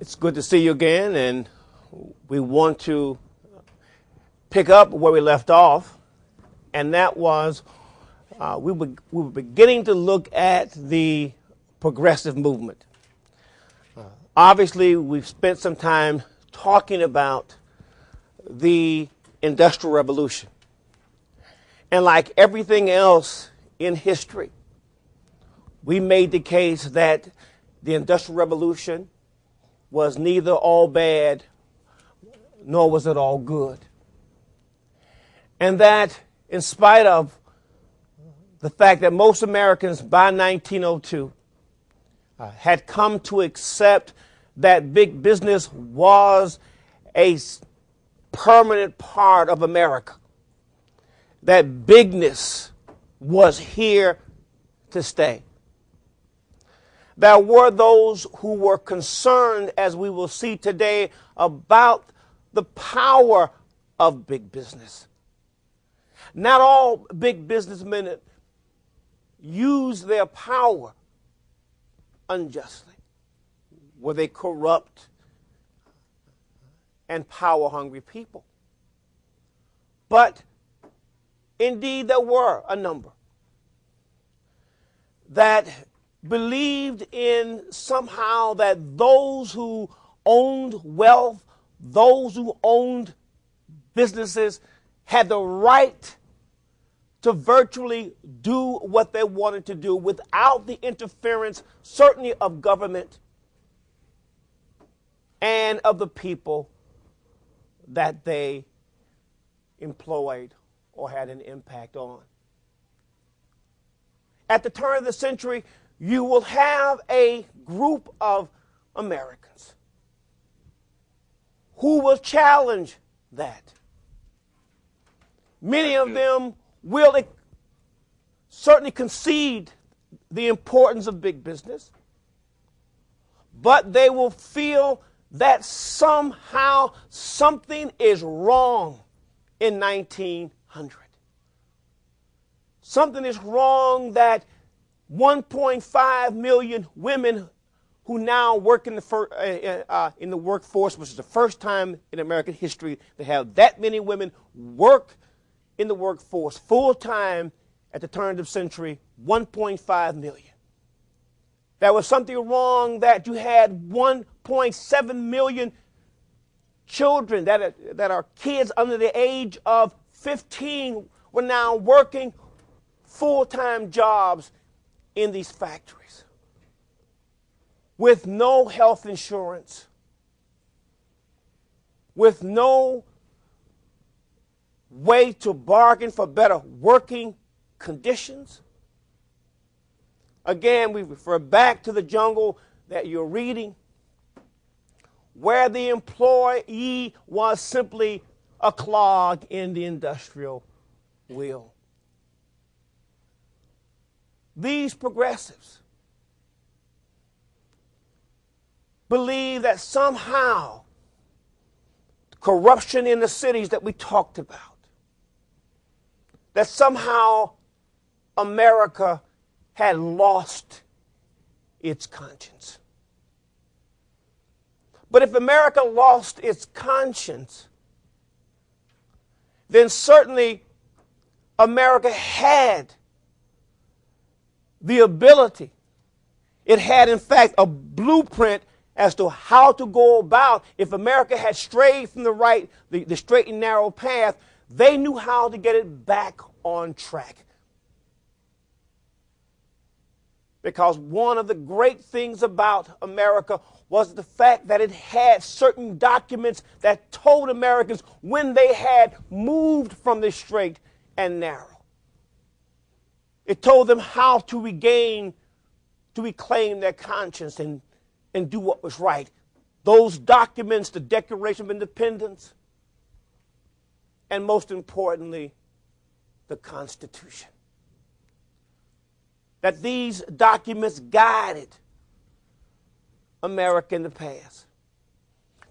It's good to see you again, and we want to pick up where we left off, and that was we were beginning to look at the progressive movement. Obviously, we've spent some time talking about the Industrial Revolution. And like everything else in history, we made the case that the Industrial Revolution was neither all bad nor was it all good. And that in spite of the fact that most Americans by 1902 had come to accept that big business was a permanent part of America, that bigness was here to stay. There were those who were concerned, as we will see today, about the power of big business. Not all big businessmen use their power unjustly. Were they corrupt and power-hungry people? But indeed, there were a number that believed in somehow that those who owned wealth, those who owned businesses, had the right to virtually do what they wanted to do without the interference, certainly of government and of the people that they employed or had an impact on. At the turn of the century, you will have a group of Americans who will challenge that. Many of them will certainly concede the importance of big business, but they will feel that somehow something is wrong in 1900. Something is wrong that 1.5 million women who now work in the workforce, which is the first time in American history to have that many women work in the workforce full-time at the turn of the century, 1.5 million. There was something wrong that you had 1.7 million children that are kids under the age of 15 were now working full-time jobs in these factories with no health insurance, with no way to bargain for better working conditions. Again, we refer back to the jungle that you're reading, where the employee was simply a clog in the industrial wheel. These progressives believe that somehow corruption in the cities that we talked about, that somehow America had lost its conscience. But if America lost its conscience, then certainly America had the ability. It had, in fact, a blueprint as to how to go about. If America had strayed from the straight and narrow path, they knew how to get it back on track. Because one of the great things about America was the fact that it had certain documents that told Americans when they had moved from the straight and narrow. It told them how to reclaim their conscience and do what was right. Those documents, the Declaration of Independence, and most importantly, the Constitution. That these documents guided America in the past.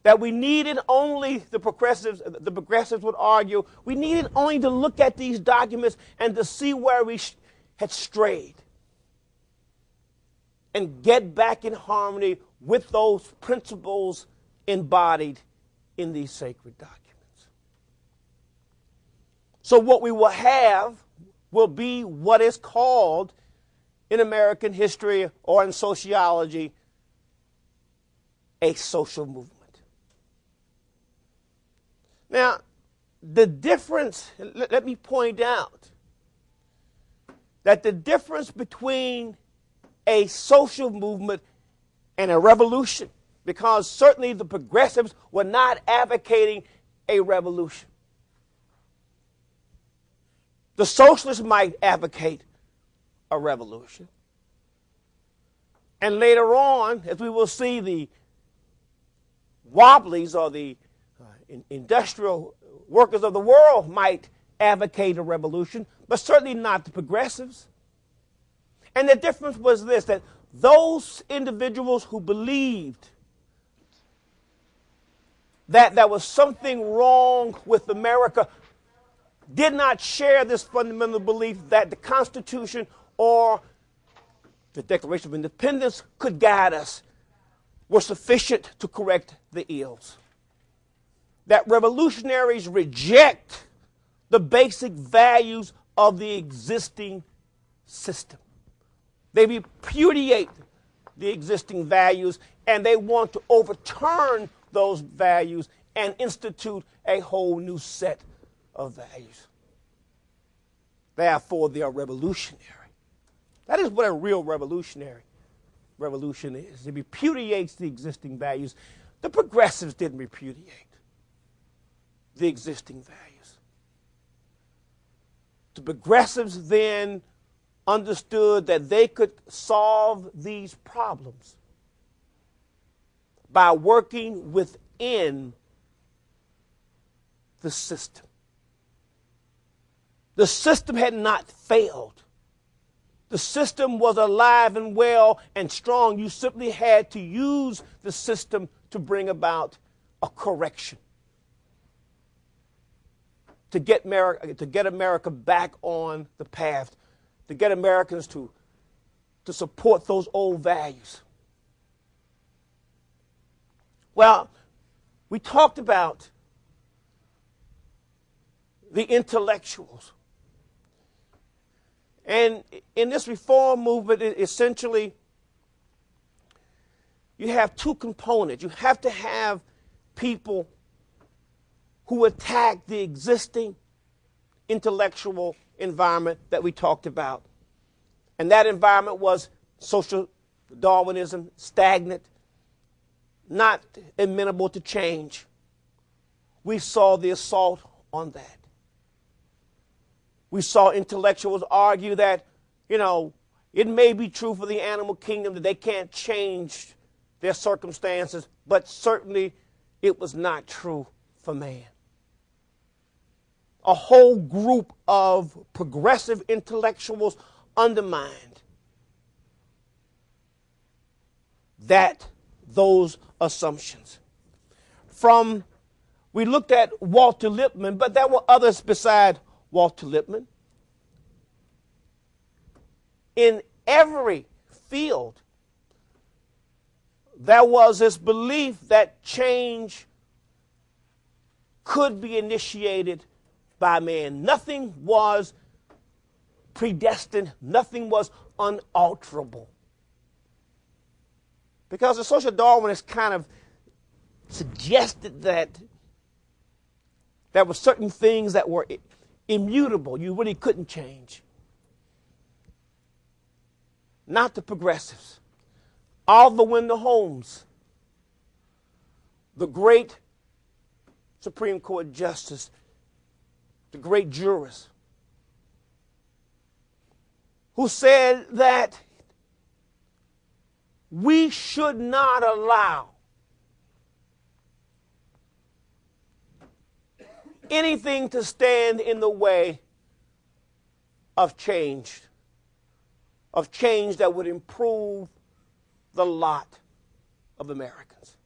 That we needed only, the progressives would argue, we needed only to look at these documents and to see where we had strayed. and get back in harmony with those principles embodied in these sacred documents. So what we will have will be what is called in American history or in sociology a social movement. Now, the difference, let me point out that the difference between a social movement and a revolution, because certainly the progressives were not advocating a revolution. The socialists might advocate a revolution. And later on, as we will see, the wobblies or the industrial workers of the world might advocate a revolution, but certainly not the progressives. And the difference was this, that those individuals who believed that there was something wrong with America did not share this fundamental belief that the Constitution or the Declaration of Independence could guide us, were sufficient to correct the ills. That revolutionaries reject the basic values of the existing system. They repudiate the existing values, and they want to overturn those values and institute a whole new set of values. Therefore, they are revolutionary. That is what a real revolutionary revolution is. It repudiates the existing values. The progressives didn't repudiate the existing values. The progressives then understood that they could solve these problems by working within the system. The system had not failed. The system was alive and well and strong. You simply had to use the system to bring about a correction, to get America back on the path, to get Americans to support those old values. Well, we talked about the intellectuals. And in this reform movement, essentially, you have two components. You have to have people who attack the existing intellectual environment that we talked about. And that environment was social Darwinism, stagnant, not amenable to change. We saw the assault on that. We saw intellectuals argue that, it may be true for the animal kingdom that they can't change their circumstances, but certainly it was not true for man. A whole group of progressive intellectuals undermined those assumptions. We looked at Walter Lippmann, but there were others beside Walter Lippmann. In every field, there was this belief that change could be initiated by man. Nothing was predestined. Nothing was unalterable. Because the social Darwinists kind of suggested that there were certain things that were immutable. You really couldn't change. Not the progressives. Oliver Wendell Holmes, the great Supreme Court justice, the great jurist, who said that we should not allow anything to stand in the way of change that would improve the lot of Americans.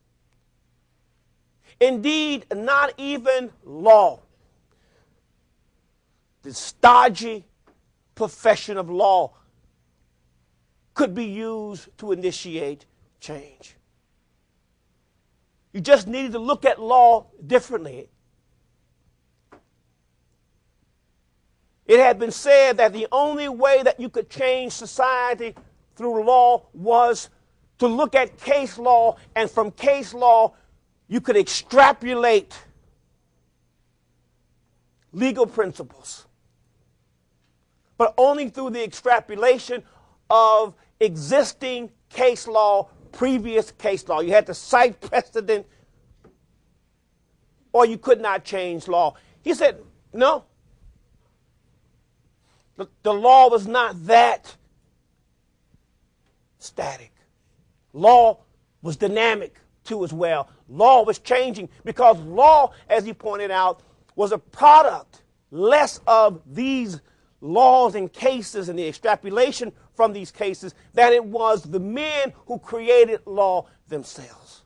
Indeed, not even law, the stodgy profession of law, could be used to initiate change. You just needed to look at law differently. It had been said that the only way that you could change society through law was to look at case law, and from case law you could extrapolate legal principles. But only through the extrapolation of existing case law, previous case law. You had to cite precedent, or you could not change law. He said, no. The law was not that static. Law was dynamic too as well. Law was changing because law, as he pointed out, was a product less of these laws and cases and the extrapolation from these cases than it was the men who created law themselves.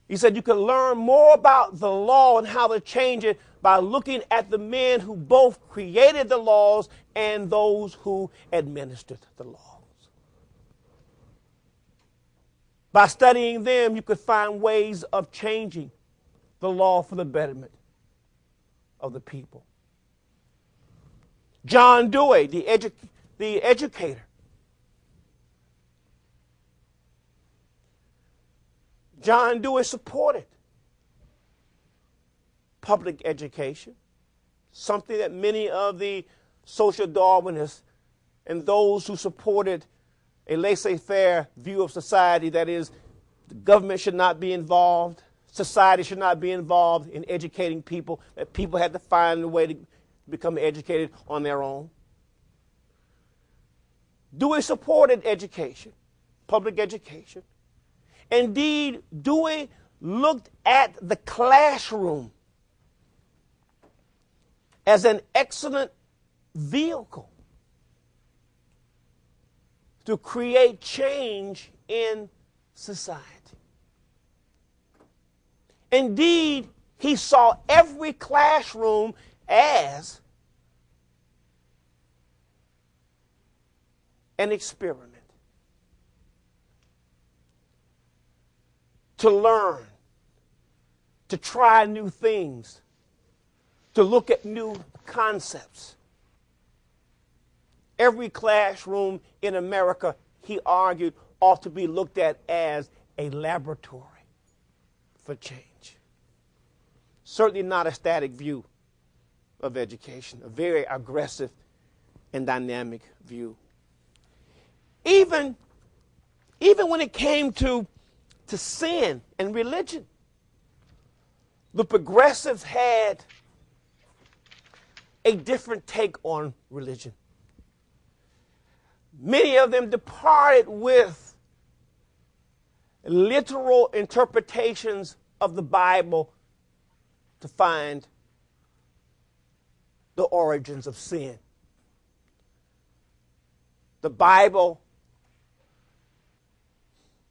He said you can learn more about the law and how to change it by looking at the men who both created the laws and those who administered the laws. By studying them, you could find ways of changing the law for the betterment of the people. John Dewey, the educator, John Dewey supported public education, something that many of the social Darwinists and those who supported a laissez-faire view of society, that is, the government should not be involved, society should not be involved in educating people, that people had to find a way to become educated on their own. Dewey supported education, public education. Indeed, Dewey looked at the classroom as an excellent vehicle to create change in society. Indeed, he saw every classroom as an experiment to learn, to try new things, to look at new concepts. Every classroom in America, he argued, ought to be looked at as a laboratory for change. Certainly not a static view of education, a very aggressive and dynamic view. Even when it came to sin and religion, the progressives had a different take on religion. Many of them departed with literal interpretations of the Bible to find the origins of sin. The Bible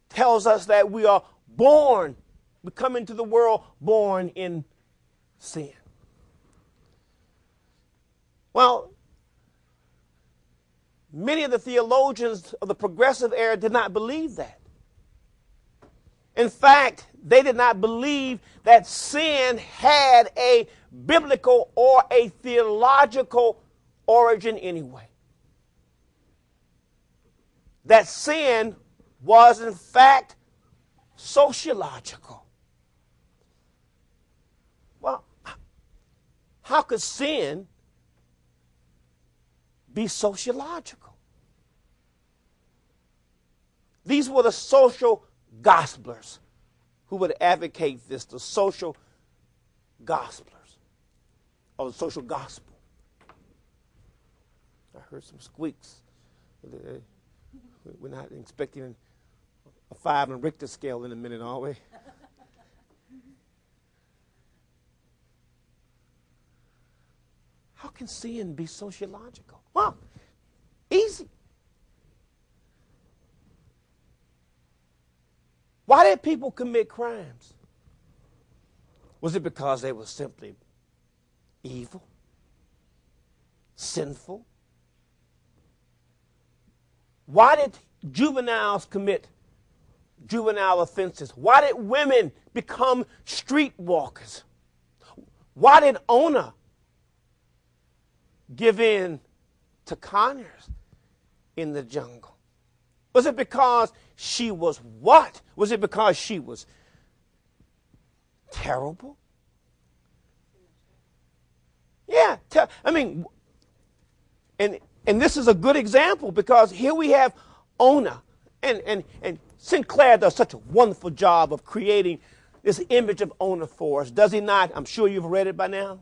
tells us that we are born, we come into the world born in sin. Well, many of the theologians of the progressive era did not believe that. In fact, they did not believe that sin had a biblical or a theological origin anyway. That sin was, in fact, sociological. Well, how could sin be sociological? These were the social gospelers who would advocate this, the social gospelers, or the social gospel. I heard some squeaks. We're not expecting a 5 on Richter scale in a minute, are we? How can sin be sociological? Well, easy. Why did people commit crimes? Was it because they were simply evil, sinful? Why did juveniles commit juvenile offenses? Why did women become streetwalkers? Why did Ona give in to Conyers in the jungle? Was it because she was what? Was it because she was terrible? Yeah, and this is a good example because here we have Ona, and Sinclair does such a wonderful job of creating this image of Ona for us, does he not? I'm sure you've read it by now.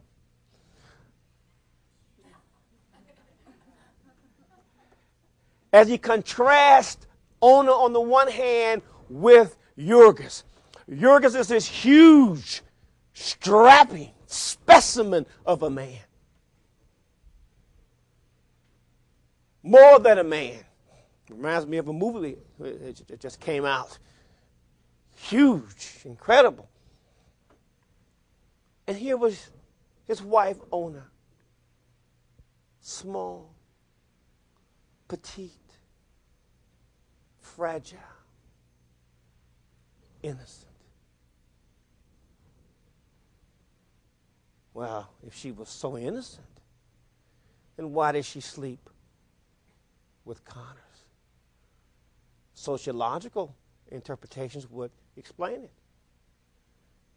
As he contrasts Ona on the one hand with Jurgis. Jurgis is this huge, strapping specimen of a man. More than a man. Reminds me of a movie that just came out. Huge, incredible. And here was his wife, Ona. Small, petite, fragile, innocent. Well, if she was so innocent, then why did she sleep with Connors? Sociological interpretations would explain it.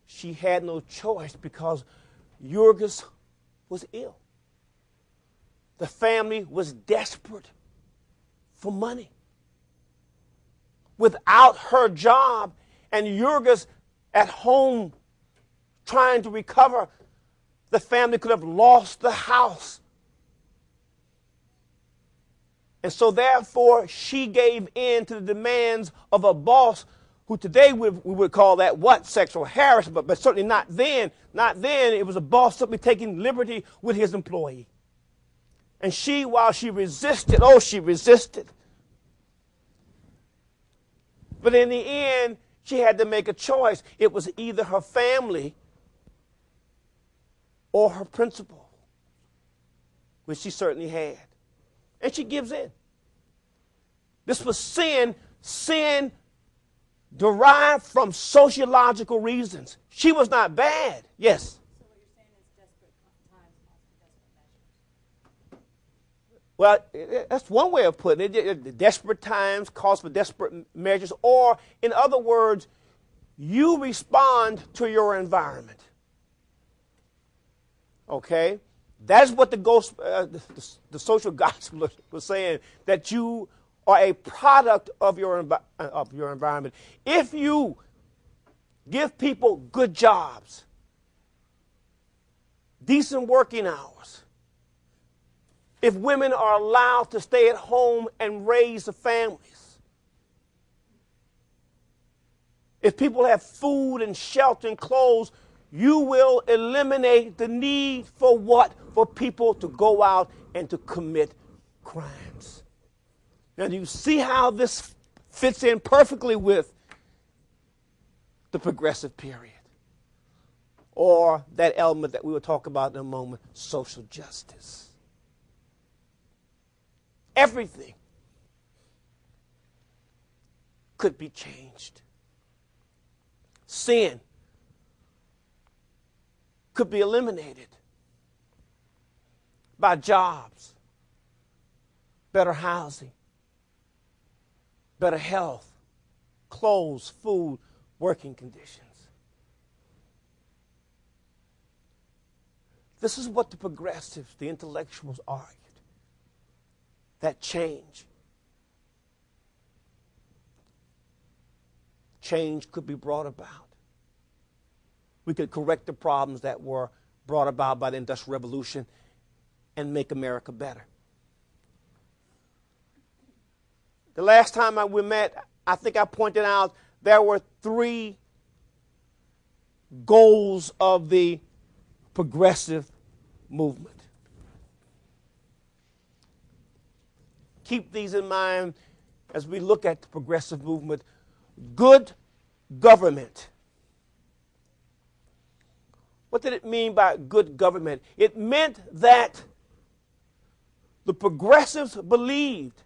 She had no choice because Jurgis was ill. The family was desperate for money. Without her job and Jurgis at home trying to recover, the family could have lost the house. And so therefore, she gave in to the demands of a boss who today we would call that what? Sexual harassment, but certainly not then. Not then. It was a boss simply taking liberty with his employee. And she, while she resisted, she resisted. But in the end, she had to make a choice. It was either her family or her principal, which she certainly had. And she gives in. This was sin. Sin derived from sociological reasons. She was not bad. Yes? So what you're saying is desperate times call for desperate measures. Well, that's one way of putting it. Desperate times calls for desperate measures. Or, in other words, you respond to your environment. Okay? That's what the social gospel was saying, that you are a product of your environment. If you give people good jobs, decent working hours, if women are allowed to stay at home and raise the families, if people have food and shelter and clothes, you will eliminate the need for what? For people to go out and to commit crimes. Now, do you see how this fits in perfectly with the progressive period? Or that element that we will talk about in a moment, social justice. Everything could be changed. Sin could be eliminated by jobs, better housing, better health, clothes, food, working conditions. This is what the progressives, the intellectuals argued. That change could be brought about. We could correct the problems that were brought about by the Industrial Revolution and make America better. The last time we met, I think I pointed out there were 3 goals of the progressive movement. Keep these in mind as we look at the progressive movement. Good government. What did it mean by good government? It meant that the progressives believed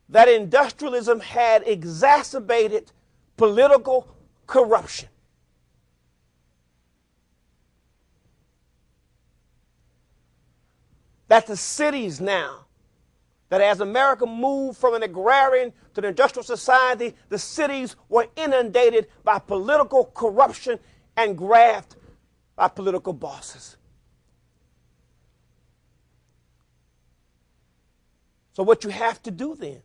that industrialism had exacerbated political corruption. That the cities now, that as America moved from an agrarian to an industrial society, the cities were inundated by political corruption and graft by political bosses. So what you have to do then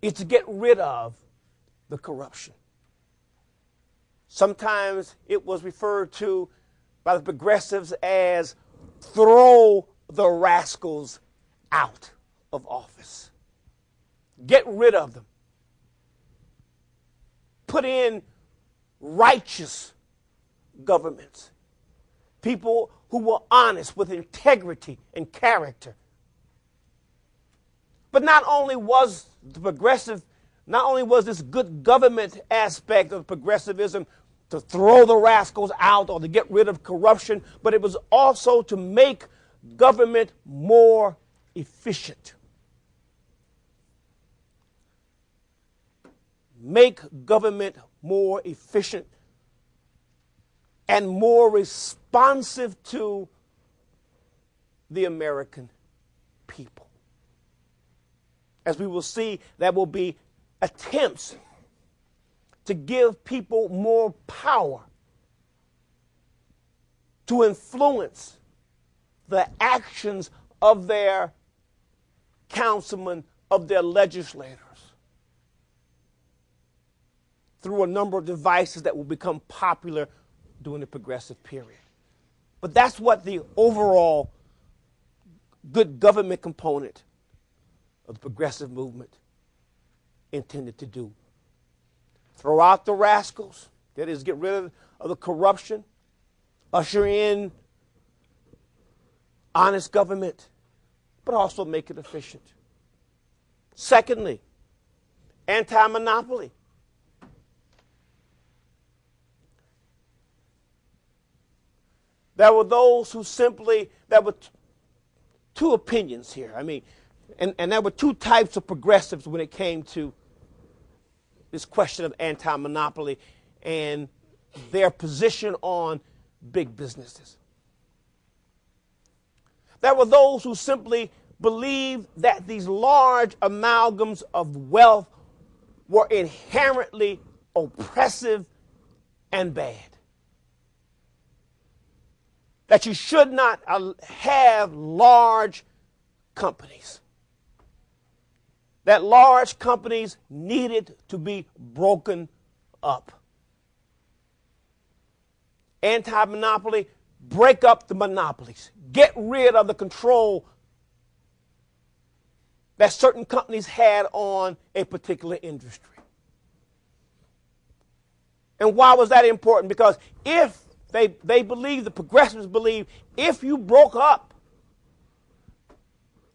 is to get rid of the corruption. Sometimes it was referred to by the progressives as throw the rascals out of office. Get rid of them. Put in righteous governments. People who were honest with integrity and character. But not only was this good government aspect of progressivism to throw the rascals out or to get rid of corruption, but it was also to make government more efficient. Make government more efficient and more responsive to the American people. As we will see, there will be attempts to give people more power to influence the actions of their councilmen, of their legislators, through a number of devices that will become popular during the progressive period. But that's what the overall good government component of the progressive movement intended to do. Throw out the rascals, that is, get rid of the corruption, usher in honest government, but also make it efficient. Secondly, anti-monopoly. There were those who there were two opinions here. And there were two types of progressives when it came to this question of anti-monopoly and their position on big businesses. There were those who simply believed that these large amalgams of wealth were inherently oppressive and bad. That you should not have large companies. That large companies needed to be broken up. Anti-monopoly, break up the monopolies. Get rid of the control that certain companies had on a particular industry. And why was that important? Because if they believe, the progressives believe, if you broke up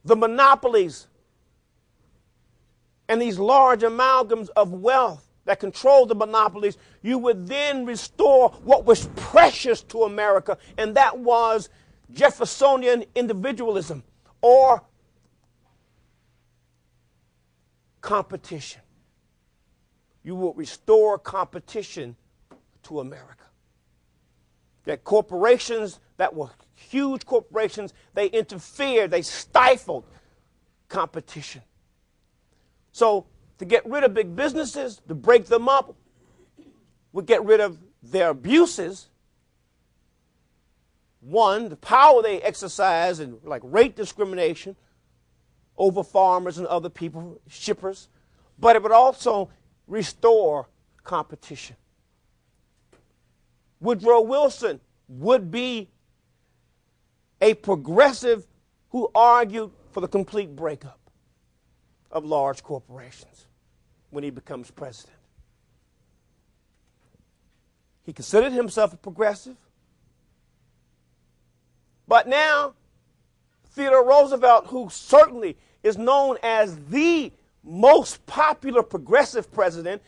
the monopolies and these large amalgams of wealth that control the monopolies, you would then restore what was precious to America, and that was Jeffersonian individualism or competition. You will restore competition to America. That corporations that were huge corporations, they interfered, they stifled competition. So to get rid of big businesses, to break them up, would get rid of their abuses. One, the power they exercise in like rate discrimination over farmers and other people, shippers, but it would also restore competition. Woodrow Wilson would be a progressive who argued for the complete breakup of large corporations when he becomes president. He considered himself a progressive. But now, Theodore Roosevelt, who certainly is known as the most popular progressive president,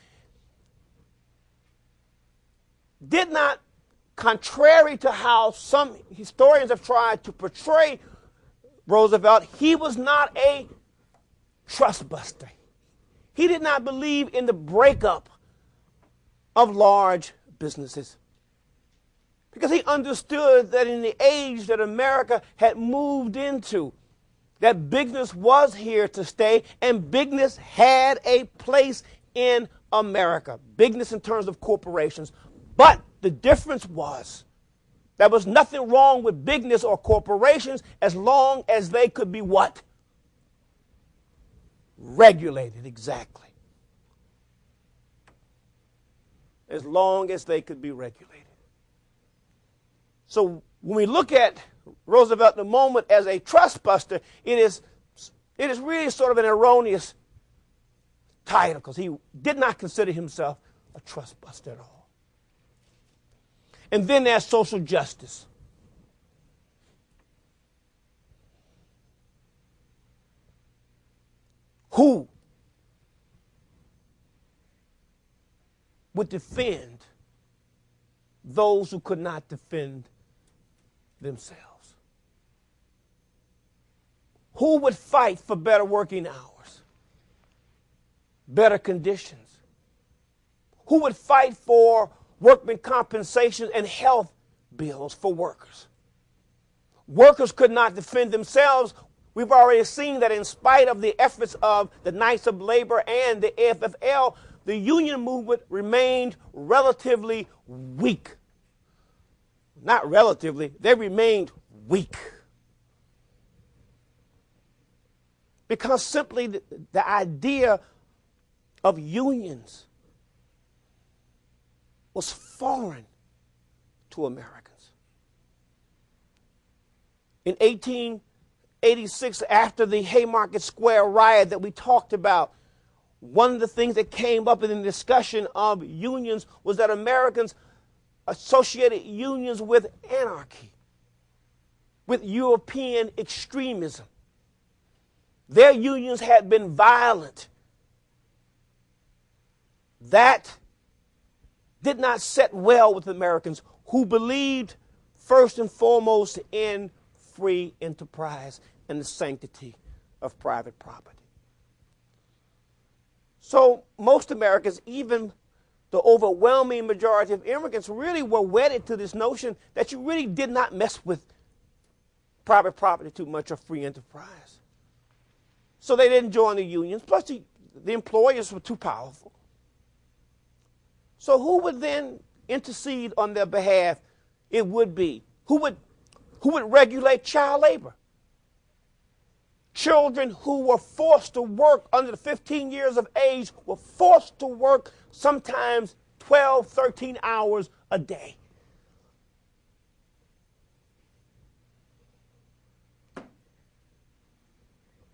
did not, contrary to how some historians have tried to portray Roosevelt, he was not a trust buster. He did not believe in the breakup of large businesses because he understood that in the age that America had moved into, that bigness was here to stay, and bigness had a place in America. Bigness in terms of corporations. But the difference was there was nothing wrong with bigness or corporations as long as they could be what? Regulated, exactly. As long as they could be regulated. So when we look at Roosevelt in the moment as a trust buster, it is really sort of an erroneous title because he did not consider himself a trust buster at all. And then there's social justice. Who would defend those who could not defend themselves? Who would fight for better working hours, better conditions? Who would fight for workman compensation and health bills for workers? Workers could not defend themselves. We've already seen that in spite of the efforts of the Knights of Labor and the AFL, the union movement remained relatively weak. Not relatively, they remained weak. Because simply the idea of unions was foreign to Americans. In 1886, after the Haymarket Square riot that we talked about, one of the things that came up in the discussion of unions was that Americans associated unions with anarchy, with European extremism. Their unions had been violent. That did not set well with Americans who believed first and foremost in free enterprise and the sanctity of private property. So most Americans, even the overwhelming majority of immigrants, really were wedded to this notion that you really did not mess with private property too much or free enterprise. So they didn't join the unions. Plus, the employers were too powerful. So who would then intercede on their behalf? It would be who would regulate child labor? Children who were forced to work under the 15 years of age were forced to work sometimes 12, 13 hours a day.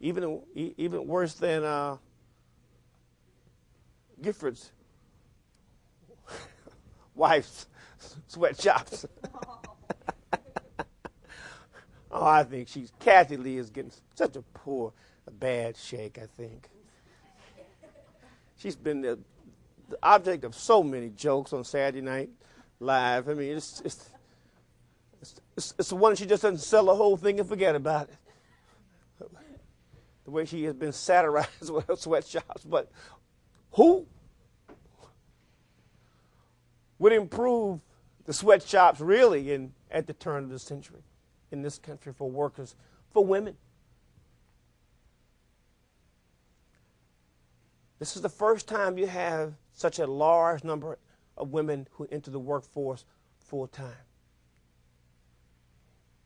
Even worse than Gifford's wife's sweatshops. Oh, I think Kathy Lee is getting such a bad shake, I think. She's been the object of so many jokes on Saturday Night Live. I mean, it's the one she just doesn't sell the whole thing and forget about it. The way she has been satirized with her sweatshops. But who would improve the sweatshops really at the turn of the century in this country for workers, for women? This is the first time you have such a large number of women who enter the workforce full time.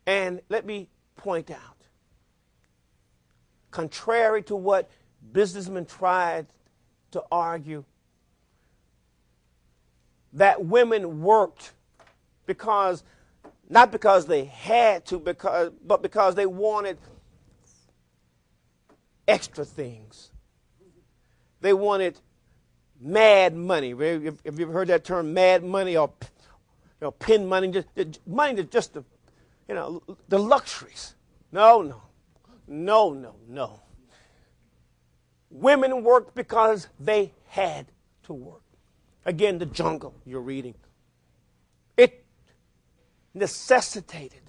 And let me point out, contrary to what businessmen tried to argue, that women worked not because they had to, but because they wanted extra things. They wanted mad money. Have you ever heard that term, mad money, or pin money? Money to just the luxuries. No. Women worked because they had to work. Again, the jungle you're reading. It necessitated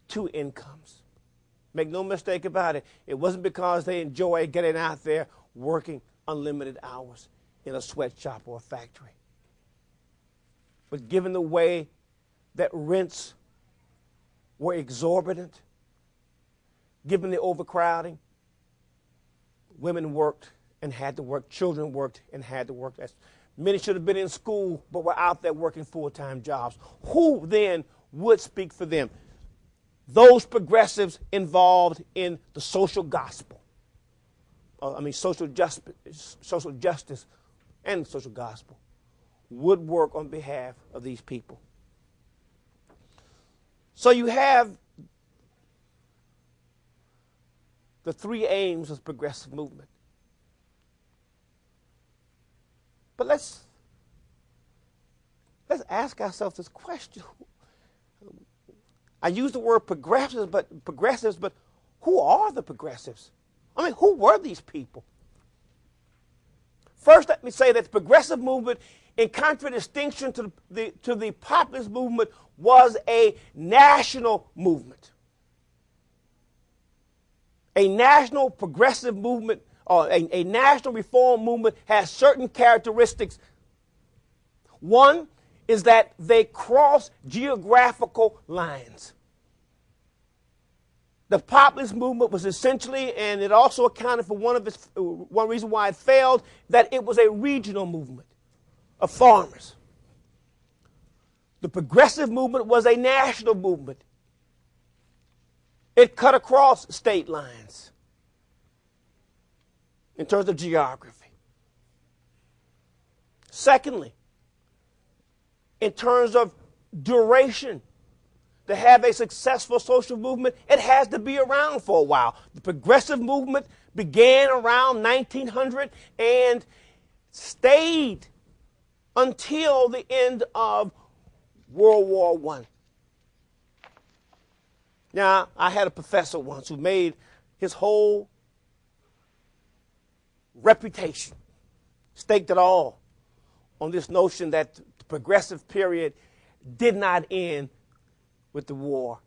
two incomes. Make no mistake about it. It wasn't because they enjoyed getting out there working unlimited hours in a sweatshop or a factory. But given the way that rents were exorbitant, given the overcrowding, women worked and had to work, children worked and had to work. Many should have been in school but were out there working full-time jobs. Who then would speak for them? Those progressives involved in the social gospel. Social justice and social gospel would work on behalf of these people. So you have the three aims of the progressive movement. But let's ask ourselves this question. I use the word progressives, but who are the progressives? Who were these people? First, let me say that the progressive movement, in contradistinction to the populist movement, was a national movement. A national progressive movement or a national reform movement has certain characteristics. One is that they cross geographical lines. The populist movement was essentially, and it also accounted for one reason why it failed, that it was a regional movement of farmers. The progressive movement was a national movement. It cut across state lines in terms of geography. Secondly, in terms of duration, to have a successful social movement, it has to be around for a while. The progressive movement began around 1900 and stayed until the end of World War I. Now, I had a professor once who made his whole reputation, staked it all on this notion that the progressive period did not end with the war,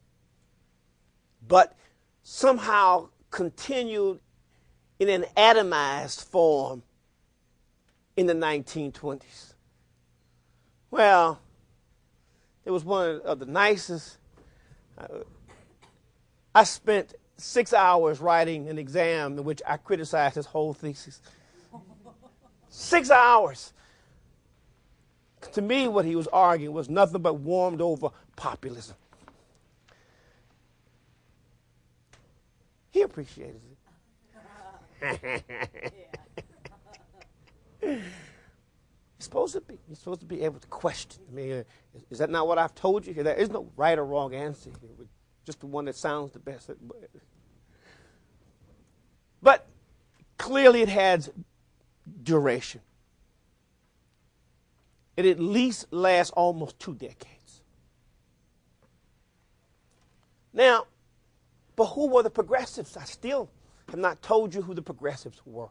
but somehow continued in an atomized form in the 1920s. Well, it was one of the nicest. I spent 6 hours writing an exam in which I criticized his whole thesis. 6 hours. To me, what he was arguing was nothing but warmed over populism. He appreciated it. You're supposed to be able to question. Is that not what I've told you? There is no right or wrong answer here. Just the one that sounds the best. But clearly it has duration. It at least lasts almost 2 decades. Now, but who were the progressives? I still have not told you who the progressives were.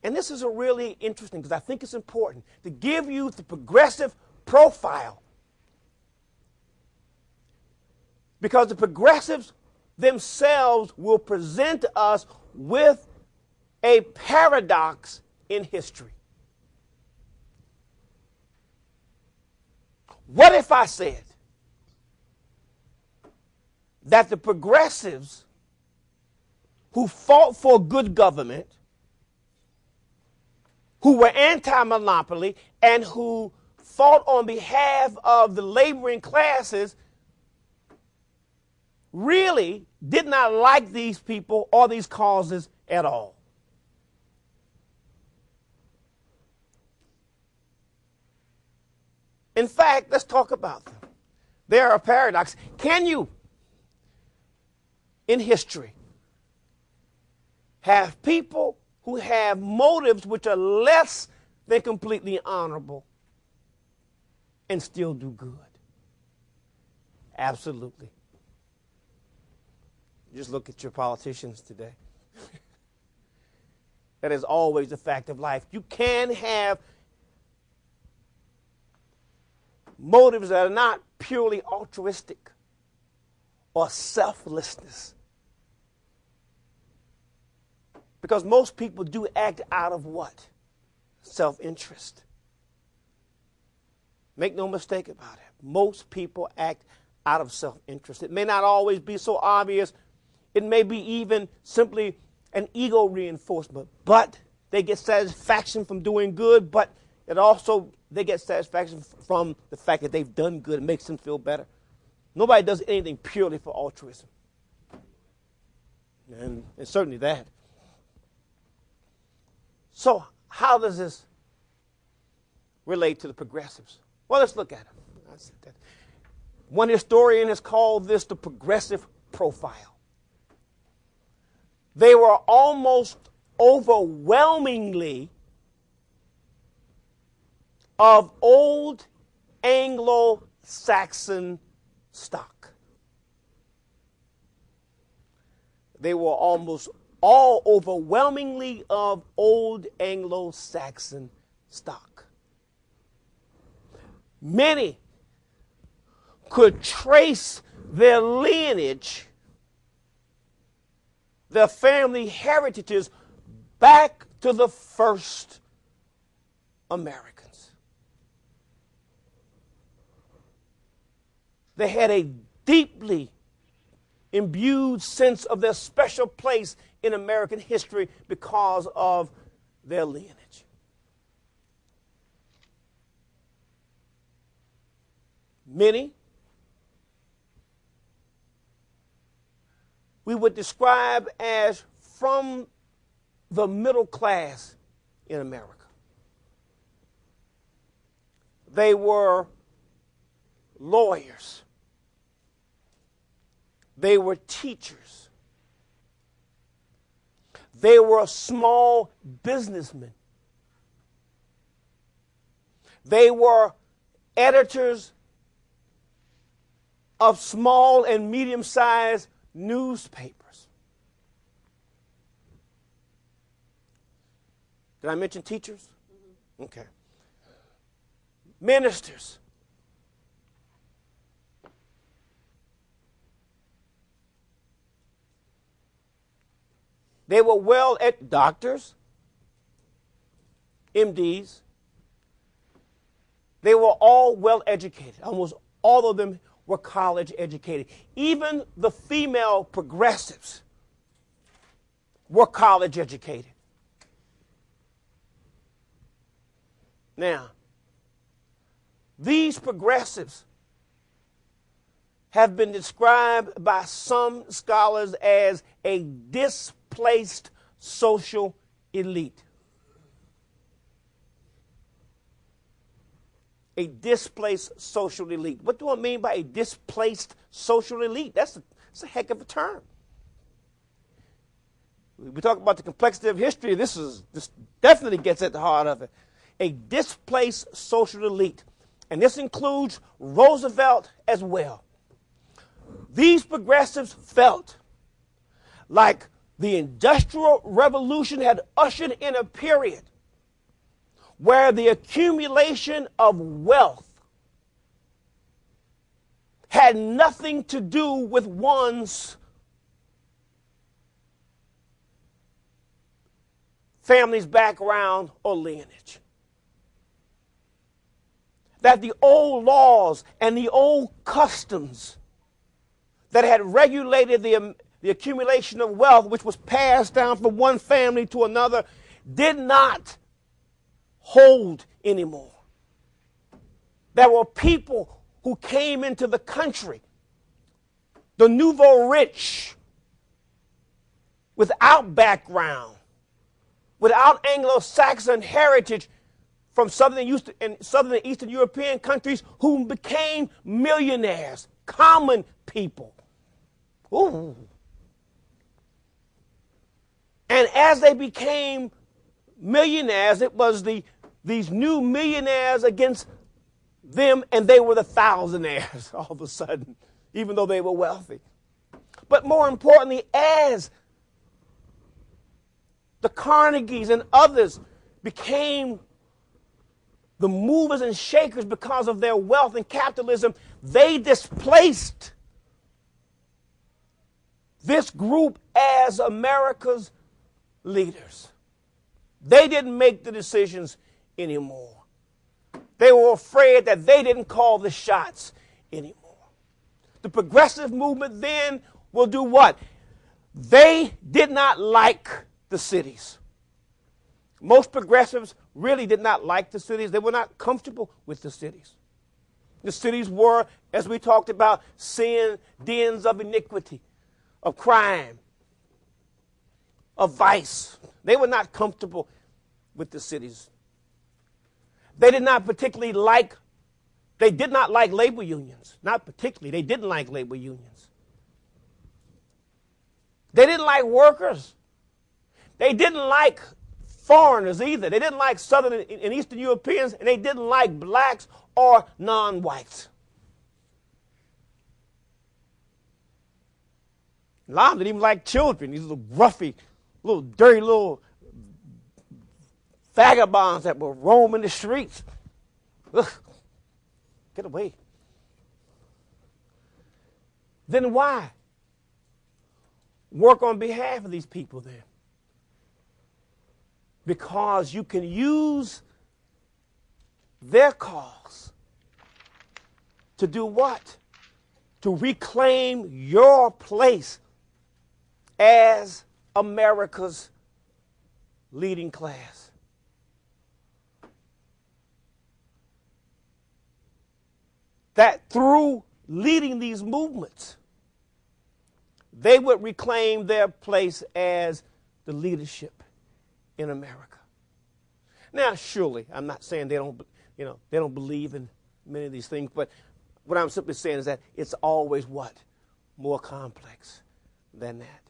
And this is a really interesting, because I think it's important to give you the progressive profile. Because the progressives themselves will present us with a paradox in history. What if I said that the progressives who fought for good government, who were anti-monopoly, and who fought on behalf of the laboring classes really did not like these people or these causes at all? In fact, let's talk about them. They are a paradox. Can you, in history, have people who have motives which are less than completely honorable and still do good? Absolutely. Just look at your politicians today. That is always a fact of life. You can have motives that are not purely altruistic or selflessness. Because most people do act out of what? Self-interest. Make no mistake about it. Most people act out of self-interest. It may not always be so obvious. It may be even simply an ego reinforcement. But they get satisfaction from doing good, but it also, they get satisfaction from the fact that they've done good. It makes them feel better. Nobody does anything purely for altruism. And certainly that. So how does this relate to the progressives? Well, let's look at it. One historian has called this the progressive profile. They were almost overwhelmingly of old Anglo-Saxon stock. They were almost all overwhelmingly of old Anglo-Saxon stock. Many could trace their lineage, their family heritages, back to the first Americans. They had a deeply imbued sense of their special place in American history because of their lineage. Many we would describe as from the middle class in America. They were lawyers. They were teachers. They were small businessmen. They were editors of small and medium-sized newspapers. Did I mention teachers? Mm-hmm. Okay. Ministers. They were well-educated doctors, MDs. They were all well-educated. Almost all of them were college educated. Even the female progressives were college educated. Now, these progressives have been described by some scholars as a displaced social elite. A displaced social elite. What do I mean by a displaced social elite? That's a heck of a term. We talk about the complexity of history. This definitely gets at the heart of it. A displaced social elite. And this includes Roosevelt as well. These progressives felt like the Industrial Revolution had ushered in a period where the accumulation of wealth had nothing to do with one's family's background or lineage. That the old laws and the old customs that had regulated the accumulation of wealth, which was passed down from one family to another, did not hold anymore. There were people who came into the country, the nouveau rich, without background, without Anglo-Saxon heritage, from Southern and Eastern European countries, who became millionaires, common people. Ooh. And as they became millionaires, it was these new millionaires against them, and they were the thousandaires all of a sudden, even though they were wealthy. But more importantly, as the Carnegies and others became the movers and shakers because of their wealth and capitalism, they displaced this group as America's leaders. They didn't make the decisions anymore. They were afraid that they didn't call the shots anymore. The progressive movement then will do what? They did not like the cities. Most progressives really did not like the cities. They were not comfortable with the cities. The cities were, as we talked about, sin, dens of iniquity, of crime, of vice. They were not comfortable with the cities. They did not like labor unions. Not particularly. They didn't like labor unions. They didn't like workers. They didn't like foreigners either. They didn't like Southern and Eastern Europeans, and they didn't like blacks or non-whites. A lot of them didn't even like children, these little gruffy, little dirty little vagabonds that were roaming the streets. Ugh. Get away. Then why work on behalf of these people then? Because you can use their cause to do what? To reclaim your place as America's leading class. That through leading these movements, they would reclaim their place as the leadership in America. Now, surely, I'm not saying they don't believe in many of these things, but what I'm simply saying is that it's always what? More complex than that.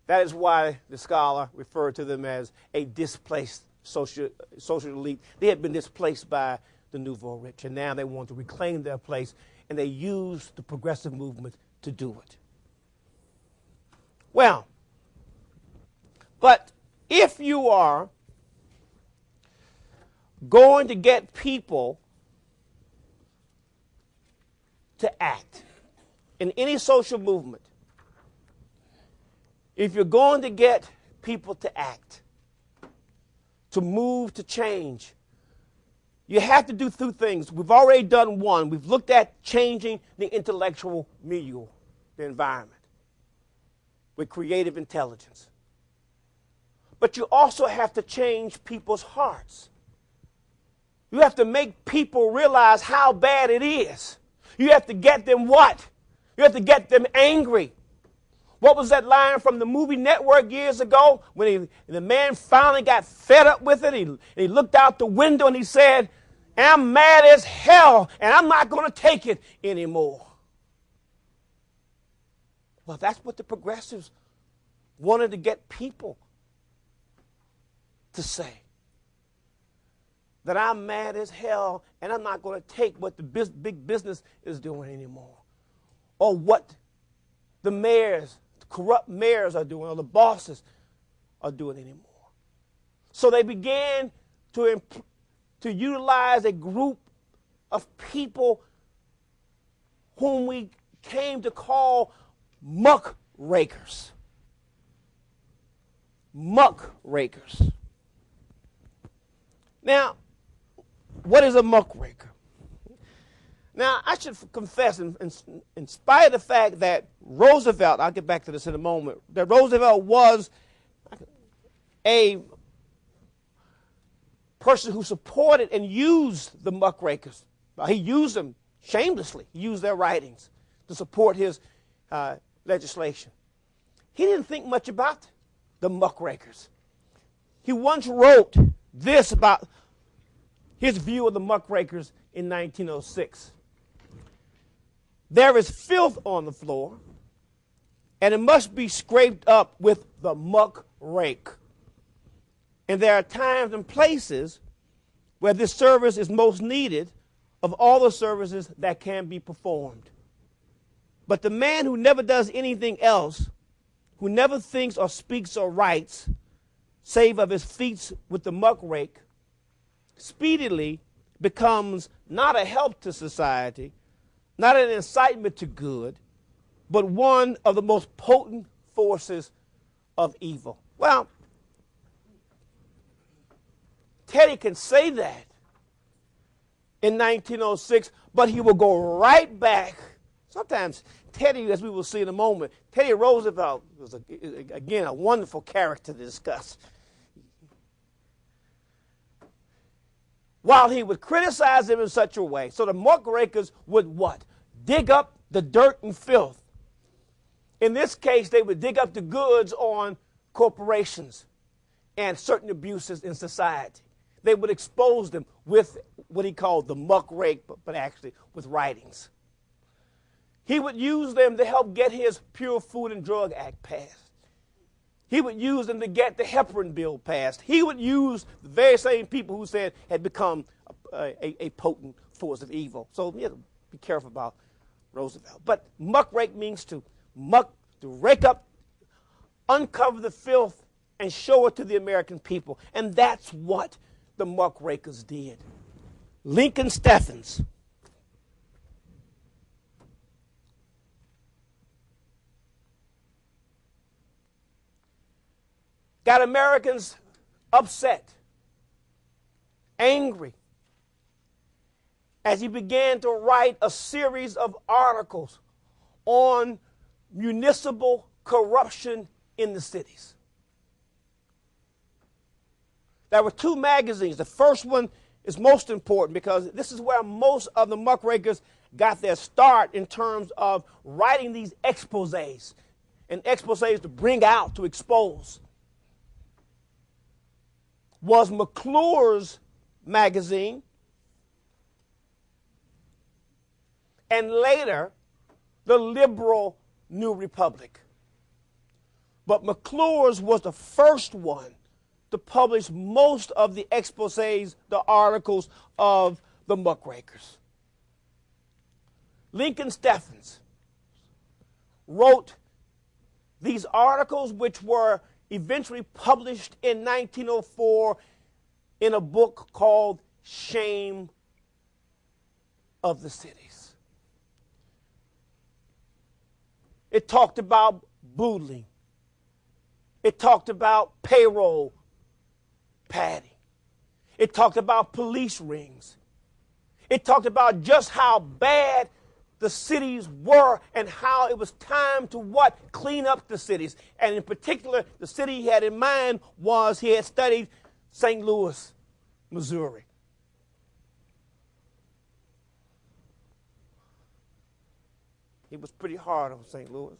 That is why the scholar referred to them as a displaced social elite. They had been displaced by the nouveau rich, and now they want to reclaim their place, and they use the progressive movement to do it. Well, but if you are going to get people to act in any social movement, if you're going to get people to act, to move, to change, you have to do two things. We've already done one. We've looked at changing the intellectual milieu, the environment, with creative intelligence. But you also have to change people's hearts. You have to make people realize how bad it is. You have to get them what? You have to get them angry. What was that line from the movie Network years ago when the man finally got fed up with it? He looked out the window and he said, I'm mad as hell and I'm not going to take it anymore. Well, that's what the progressives wanted to get people to say. That I'm mad as hell and I'm not going to take what the big business is doing anymore. Or what the mayors, the corrupt mayors are doing, or the bosses are doing anymore. So they began to utilize a group of people whom we came to call muckrakers. Muckrakers. Now, what is a muckraker? Now, I should confess, in spite of the fact that Roosevelt, I'll get back to this in a moment, that Roosevelt was a person who supported and used the muckrakers. He used them shamelessly. He used their writings to support his legislation. He didn't think much about the muckrakers. He once wrote this about his view of the muckrakers in 1906. There is filth on the floor, and it must be scraped up with the muck rake. And there are times and places where this service is most needed of all the services that can be performed. But the man who never does anything else, who never thinks or speaks or writes, save of his feats with the muck rake, speedily becomes not a help to society, not an incitement to good, but one of the most potent forces of evil. Well, Teddy can say that in 1906, but he will go right back. Sometimes Teddy, as we will see in a moment, Teddy Roosevelt was, again, a wonderful character to discuss. While he would criticize him in such a way, so the muckrakers would what? Dig up the dirt and filth. In this case, they would dig up the goods on corporations and certain abuses in society. They would expose them with what he called the muckrake, but actually with writings. He would use them to help get his Pure Food and Drug Act passed. He would use them to get the heparin bill passed. He would use the very same people who said had become a potent force of evil. So you have to be careful about Roosevelt. But muckrake means to rake up, uncover the filth, and show it to the American people. And that's what the muckrakers did. Lincoln Steffens got Americans upset, angry, as he began to write a series of articles on municipal corruption in the cities. There were two magazines. The first one is most important because this is where most of the muckrakers got their start in terms of writing these exposés, and exposés to bring out, to expose. Was McClure's magazine, and later the liberal New Republic. But McClure's was the first one to publish most of the exposés, the articles of the muckrakers. Lincoln Steffens wrote these articles, which were eventually published in 1904 in a book called Shame of the Cities. It talked about boodling. It talked about payroll padding. It talked about police rings. It talked about just how bad the cities were and how it was time to what? Clean up the cities. And in particular, the city he had in mind was he had studied St. Louis, Missouri. He was pretty hard on St. Louis.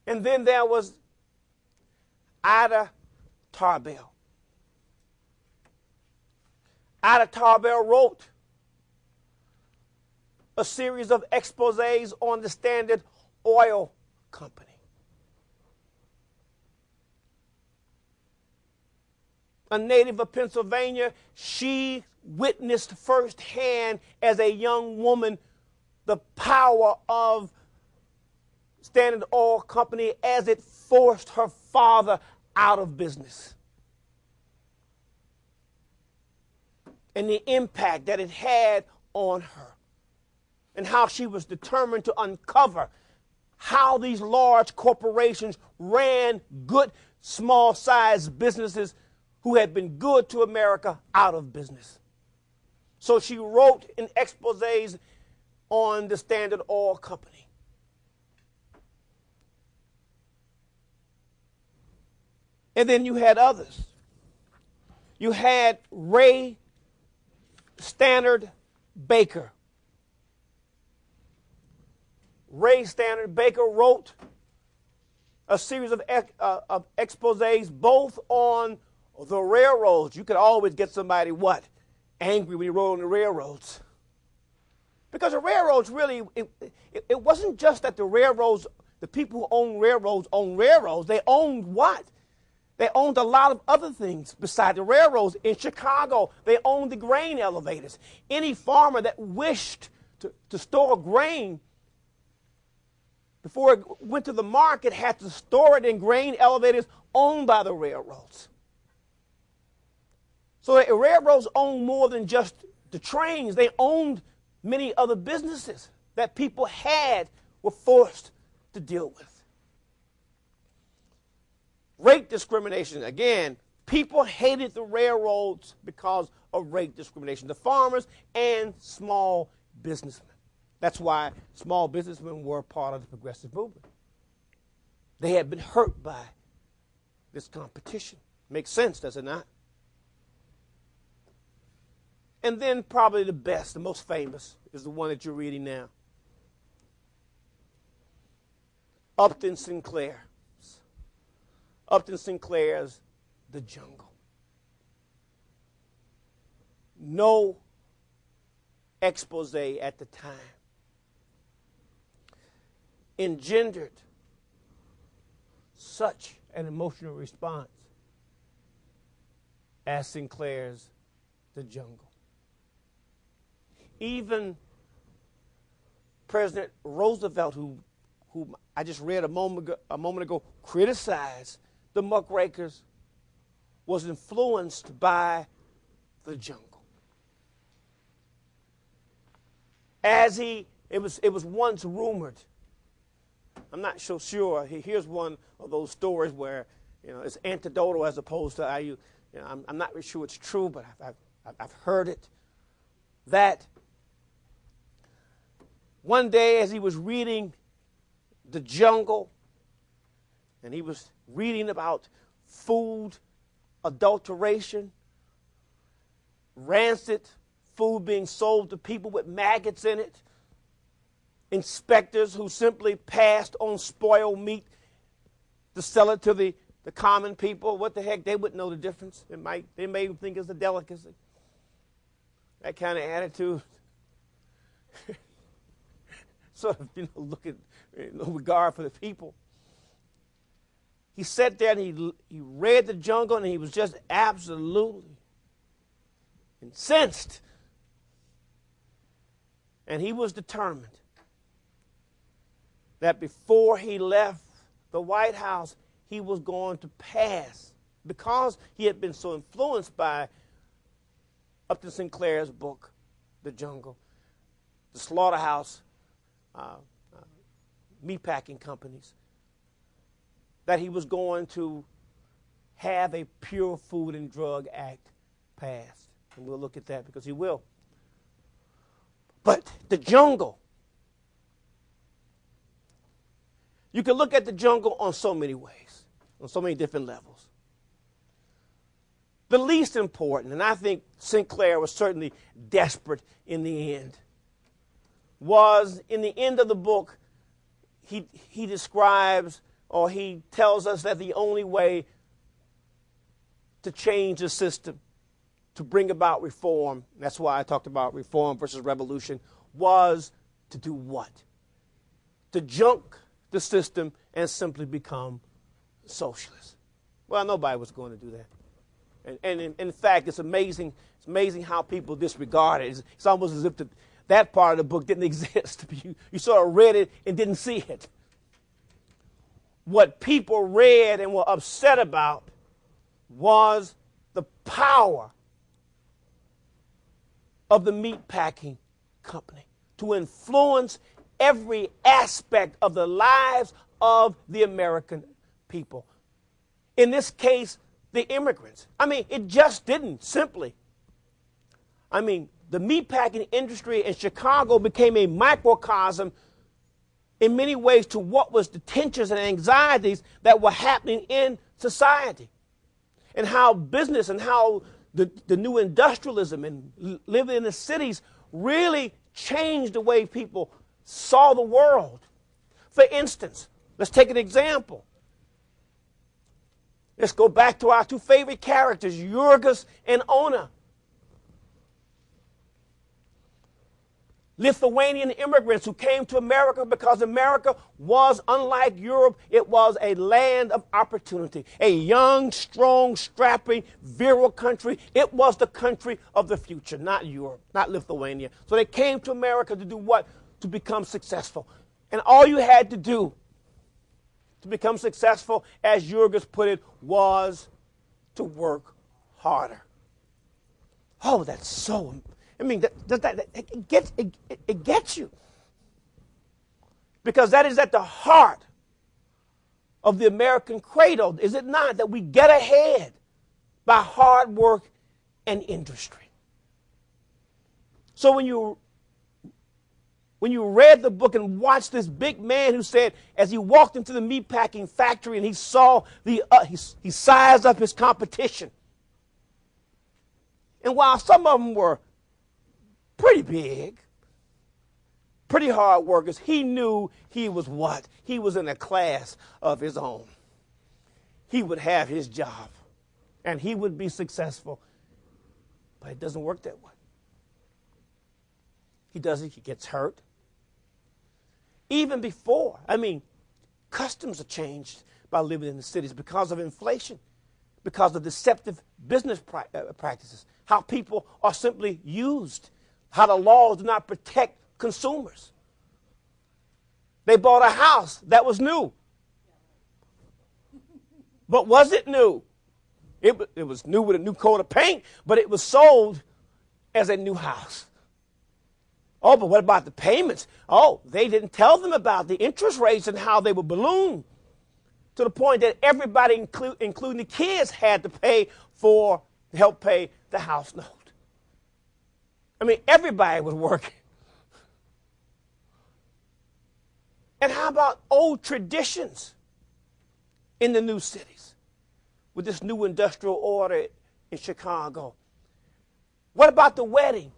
And then there was Ida Tarbell. Ida Tarbell wrote a series of exposés on the Standard Oil Company. A native of Pennsylvania, she witnessed firsthand as a young woman the power of Standard Oil Company as it forced her father out of business. And the impact that it had on her. And how she was determined to uncover how these large corporations ran good, small-sized businesses who had been good to America out of business. So she wrote in exposés on the Standard Oil Company. And then you had others. You had Ray Stannard Baker. Ray Stannard Baker wrote a series of exposés both on the railroads. You could always get somebody, what? Angry when you rode on the railroads. Because the railroads really, it wasn't just that the railroads, the people who owned railroads, they owned what? They owned a lot of other things beside the railroads. In Chicago, they owned the grain elevators. Any farmer that wished to store grain before it went to the market had to store it in grain elevators owned by the railroads. So the railroads owned more than just the trains. They owned many other businesses. that people were forced to deal with. Rate discrimination. Again, people hated the railroads because of rate discrimination. The farmers and small businessmen. That's why small businessmen were part of the progressive movement. They had been hurt by this competition. Makes sense, does it not? And then probably the best, the most famous, is the one that you're reading now. Upton Sinclair's The Jungle. No expose at the time engendered such an emotional response as Sinclair's The Jungle. Even President Roosevelt, who I just read a moment ago, criticized the Muckrakers, was influenced by The Jungle. It was once rumored. I'm not so sure. Here's one of those stories where it's anecdotal as opposed to I'm not really sure it's true, but I've heard it. That one day as he was reading The Jungle, and he was reading about food adulteration, rancid food being sold to people with maggots in it, inspectors who simply passed on spoiled meat to sell it to the common people. What the heck, they wouldn't know the difference. They may even think it's a delicacy. That kind of attitude. Sort of, looking, no regard for the people. He sat there and he read The Jungle, and he was just absolutely incensed. And he was determined that before he left the White House, he was going to pass, because he had been so influenced by Upton Sinclair's book, The Jungle, the slaughterhouse meatpacking companies, that he was going to have a Pure Food and Drug Act passed. And we'll look at that because he will. But The Jungle, you can look at The Jungle on so many ways, on so many different levels. The least important, and I think Sinclair was certainly desperate in the end, was in the end of the book, he describes, or he tells us, that the only way to change the system, to bring about reform, that's why I talked about reform versus revolution, was to do what? To junk the system and simply become socialist. Well, nobody was going to do that. And in fact, it's amazing how people disregard it. It's almost as if that part of the book didn't exist. You sort of read it and didn't see it. What people read and were upset about was the power of the meatpacking company to influence every aspect of the lives of the American people. In this case, the immigrants. It just didn't simply. The meatpacking industry in Chicago became a microcosm in many ways to what was the tensions and anxieties that were happening in society, and how business and how the new industrialism and living in the cities really changed the way people saw the world. For instance, let's take an example. Let's go back to our two favorite characters, Jurgis and Ona. Lithuanian immigrants who came to America because America was, unlike Europe, it was a land of opportunity. A young, strong, strapping, virile country. It was the country of the future, not Europe, not Lithuania. So they came to America to do what? To become successful. And all you had to do to become successful, as Jurgis put it, was to work harder. Oh, that's so... it gets you. Because that is at the heart of the American credo, is it not? That we get ahead by hard work and industry. So when you read the book and watched this big man who said, as he walked into the meatpacking factory and he saw he sized up his competition. And while some of them were pretty big, pretty hard workers, he knew he was what? He was in a class of his own. He would have his job and he would be successful. But it doesn't work that way. He gets hurt. Even before, customs are changed by living in the cities because of inflation, because of deceptive business practices, how people are simply used, how the laws do not protect consumers. They bought a house that was new. But was it new? It was new with a new coat of paint, but it was sold as a new house. Oh, but what about the payments? Oh, they didn't tell them about the interest rates and how they would balloon to the point that everybody, including the kids, had to help pay the house note. Everybody was working. And how about old traditions in the new cities with this new industrial order in Chicago? What about the wedding?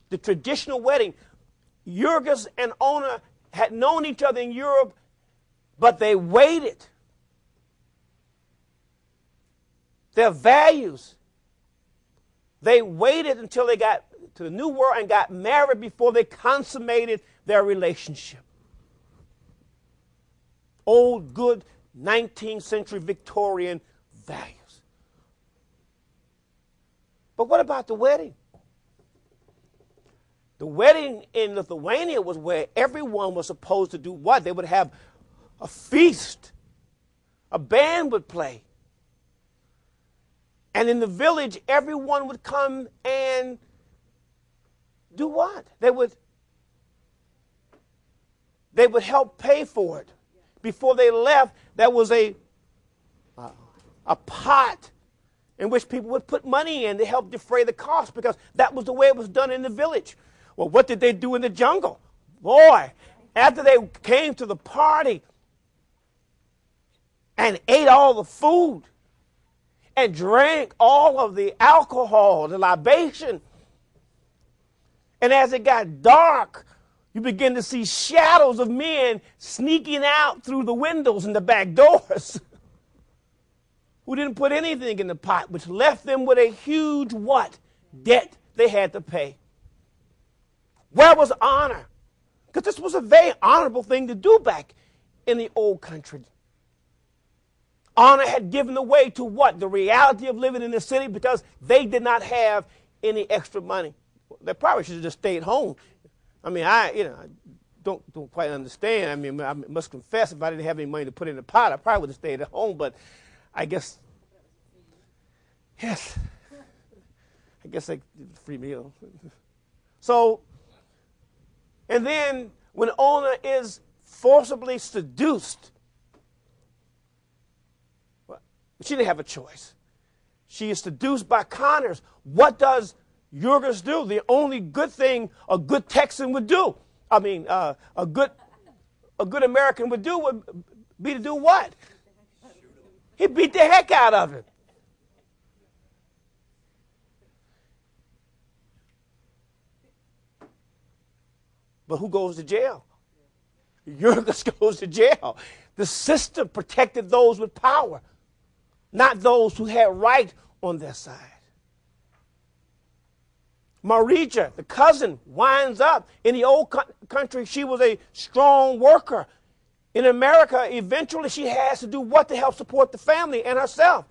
The traditional wedding. Jurgis and Ona had known each other in Europe, but they waited. Their values. They waited until they got to the New World and got married before they consummated their relationship. Old, good 19th century Victorian values. But what about the wedding? The wedding in Lithuania was where everyone was supposed to do what? They would have a feast. A band would play. And in the village, everyone would come and do what? They would help pay for it. Before they left, there was a pot in which people would put money in to help defray the cost, because that was the way it was done in the village. Well, what did they do in the jungle? Boy, after they came to the party and ate all the food and drank all of the alcohol, the libation, and as it got dark, you begin to see shadows of men sneaking out through the windows and the back doors who didn't put anything in the pot, which left them with a huge what? Debt they had to pay. Where was honor? Because this was a very honorable thing to do back in the old country. Honor had given the way to what? The reality of living in the city, because they did not have any extra money. They probably should have just stayed home. I don't quite understand. I must confess, if I didn't have any money to put in the pot, I probably would have stayed at home. But I guess, yes, I guess I did a free meal. So, and then when Ona is forcibly seduced, well, she didn't have a choice. She is seduced by Connors. What does Jurgis do? The only good thing a good Texan would do, a good American would do would be to do what? He beat the heck out of him. But who goes to jail? Jurgis goes to jail. The system protected those with power, not those who had right on their side. Marija, the cousin, winds up in the old country. She was a strong worker. In America, eventually she has to do what to help support the family and herself?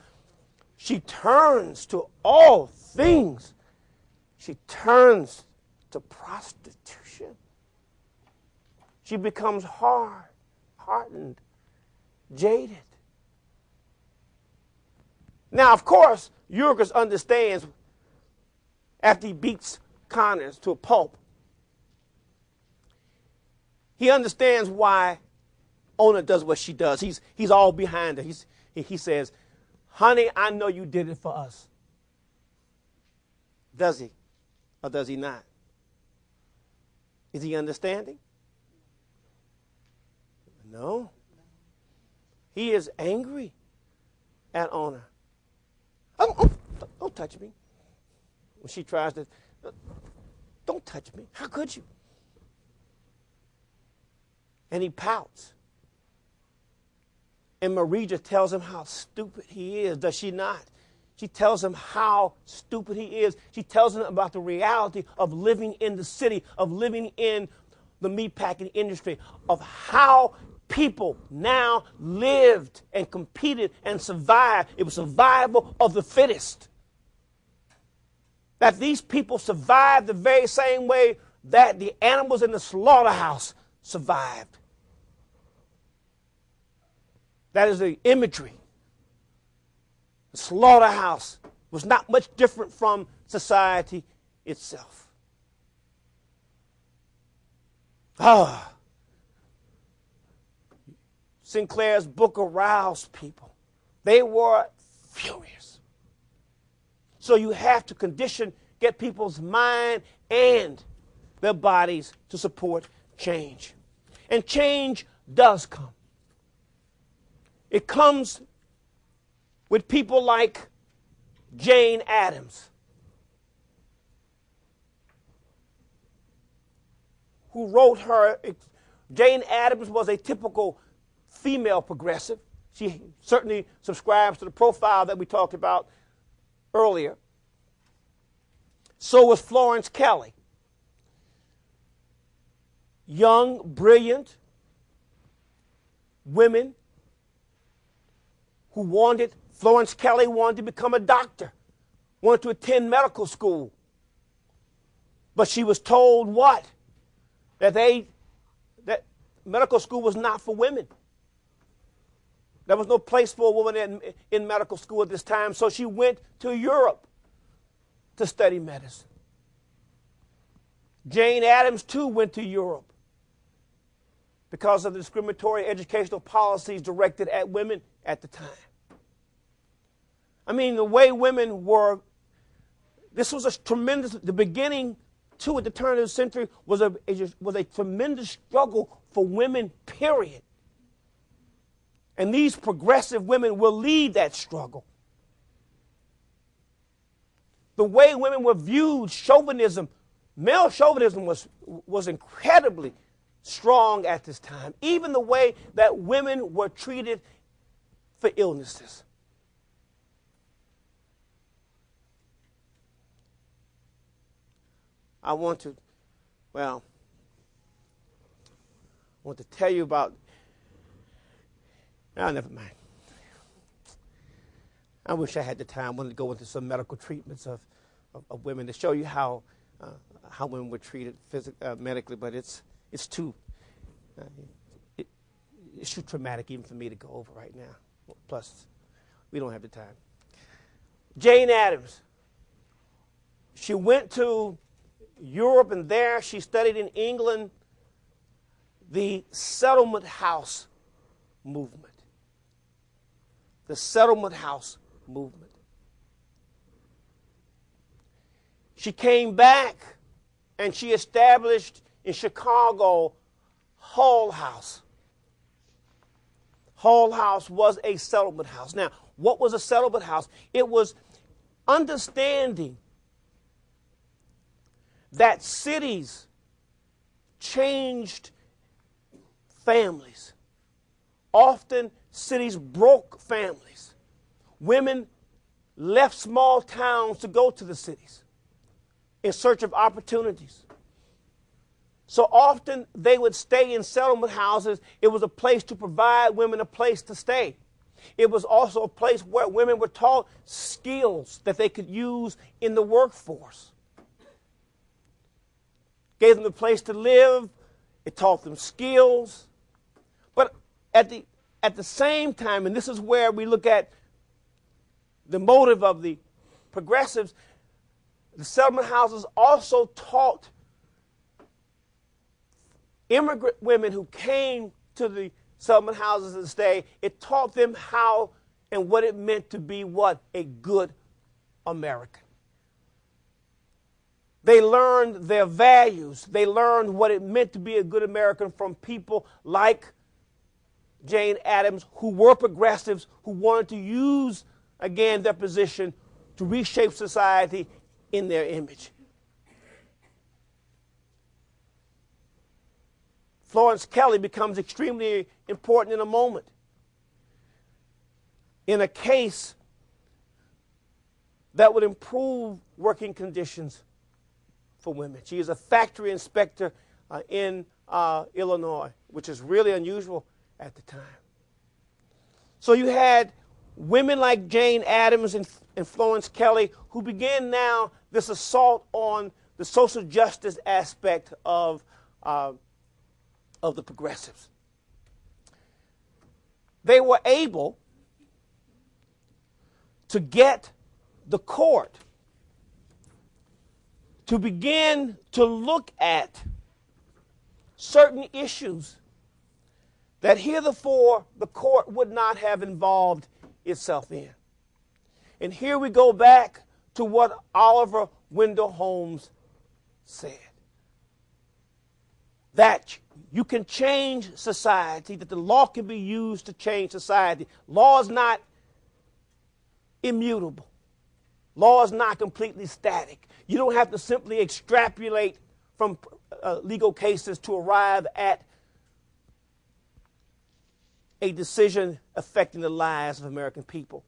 She turns to all things. She turns to prostitution. She becomes hardened, jaded. Now, of course, Jurgis understands after he beats Connors to a pulp. He understands why Ona does what she does. He's all behind her. He says, honey, I know you did it for us. Does he? Or does he not? Is he understanding? No. He is angry at Ona. Don't touch me. When she tries to, don't touch me. How could you? And he pouts. And Marija tells him how stupid he is, does she not? She tells him how stupid he is. She tells him about the reality of living in the city, of living in the meatpacking industry, of how people now lived and competed and survived. It was survival of the fittest. That these people survived the very same way that the animals in the slaughterhouse survived. That is the imagery. The slaughterhouse was not much different from society itself. Sinclair's book aroused people. They were furious. So you have to get people's mind and their bodies to support change. And change does come. It comes with people like Jane Addams, who wrote her. Jane Addams was a typical female progressive. She certainly subscribes to the profile that we talked about earlier. So was Florence Kelly. Young, brilliant women who wanted, Florence Kelly wanted to become a doctor, wanted to attend medical school. But she was told what? That medical school was not for women. There was no place for a woman in medical school at this time, so she went to Europe to study medicine. Jane Addams, too, went to Europe because of the discriminatory educational policies directed at women at the time. I mean, the way women were, this was a tremendous, the beginning to at the turn of the century was a tremendous struggle for women, period. And these progressive women will lead that struggle. The way women were viewed, chauvinism, male chauvinism was incredibly strong at this time. Even the way that women were treated for illnesses. I want to tell you about, never mind. I wish I had the time. I wanted to go into some medical treatments of women to show you how women were treated medically, but it's too traumatic even for me to go over right now. Plus, we don't have the time. Jane Addams. She went to Europe, and there she studied in England the settlement house movement. The settlement house movement. She came back and she established in Chicago Hull House. Hull House was a settlement house. Now, what was a settlement house? It was understanding that cities changed families. Often cities broke families. Women left small towns to go to the cities in search of opportunities. So often they would stay in settlement houses. It was a place to provide women a place to stay. It was also a place where women were taught skills that they could use in the workforce. Gave them a place to live. It taught them skills. But at the same time, and this is where we look at the motive of the progressives, the settlement houses also taught immigrant women who came to the settlement houses and stay, it taught them how and what it meant to be what? A good American. They learned their values. They learned what it meant to be a good American from people like Jane Addams, who were progressives, who wanted to use, again, their position to reshape society in their image. Florence Kelley becomes extremely important in a moment. In a case that would improve working conditions for women. She is a factory inspector in Illinois, which is really unusual at the time. So you had women like Jane Addams and Florence Kelley who began now this assault on the social justice aspect of the progressives. They were able to get the court to begin to look at certain issues that heretofore the court would not have involved itself in. And here we go back to what Oliver Wendell Holmes said. That you can change society, that the law can be used to change society. Law is not immutable. Law is not completely static. You don't have to simply extrapolate from legal cases to arrive at a decision affecting the lives of American people.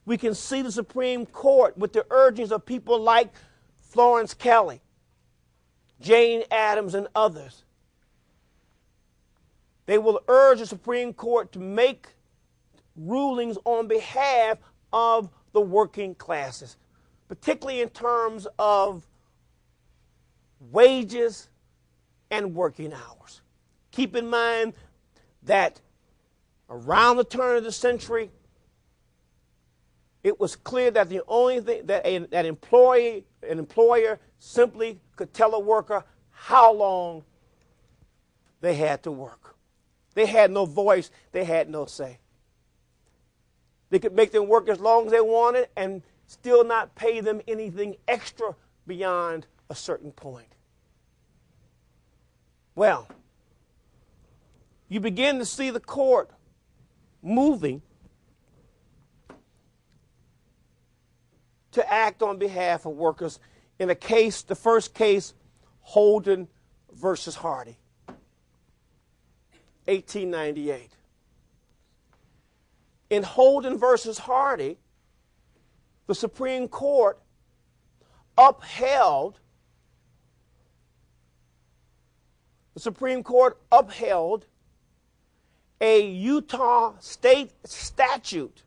We can see the Supreme Court with the urgings of people like Florence Kelley, Jane Addams, and others. They will urge the Supreme Court to make rulings on behalf of the working classes, particularly in terms of wages and working hours. Keep in mind that around the turn of the century, it was clear that the only thing that an employer simply could tell a worker how long they had to work. They had no voice. They had no say. They could make them work as long as they wanted and still not pay them anything extra beyond a certain point. Well, you begin to see the court moving to act on behalf of workers in a case, the first case, Holden versus Hardy, 1898. In Holden versus Hardy, the Supreme Court upheld a Utah state statute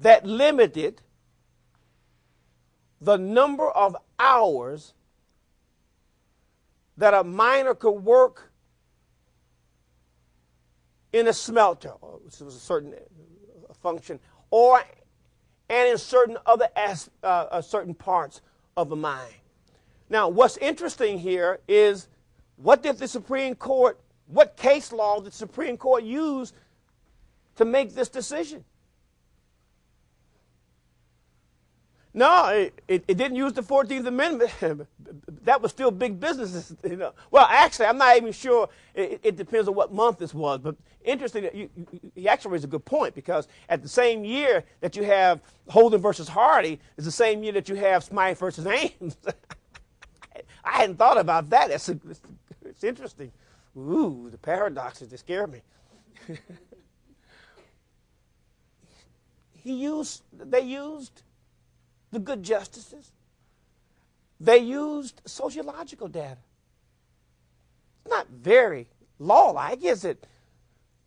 that limited the number of hours that a miner could work in a smelter, which was a certain function, and in certain other certain parts of a mine. Now, what's interesting here is what did the Supreme Court, what case law did the Supreme Court use to make this decision? No, it didn't use the 14th Amendment. That was still big business. You know. Well, actually, I'm not even sure. It depends on what month this was. But interesting that he actually raised a good point, because at the same year that you have Holden versus Hardy is the same year that you have Smythe versus Ames. I hadn't thought about that. It's interesting. Ooh, the paradoxes, they scare me. They used the good justices. They used sociological data. It's not very law-like, is it?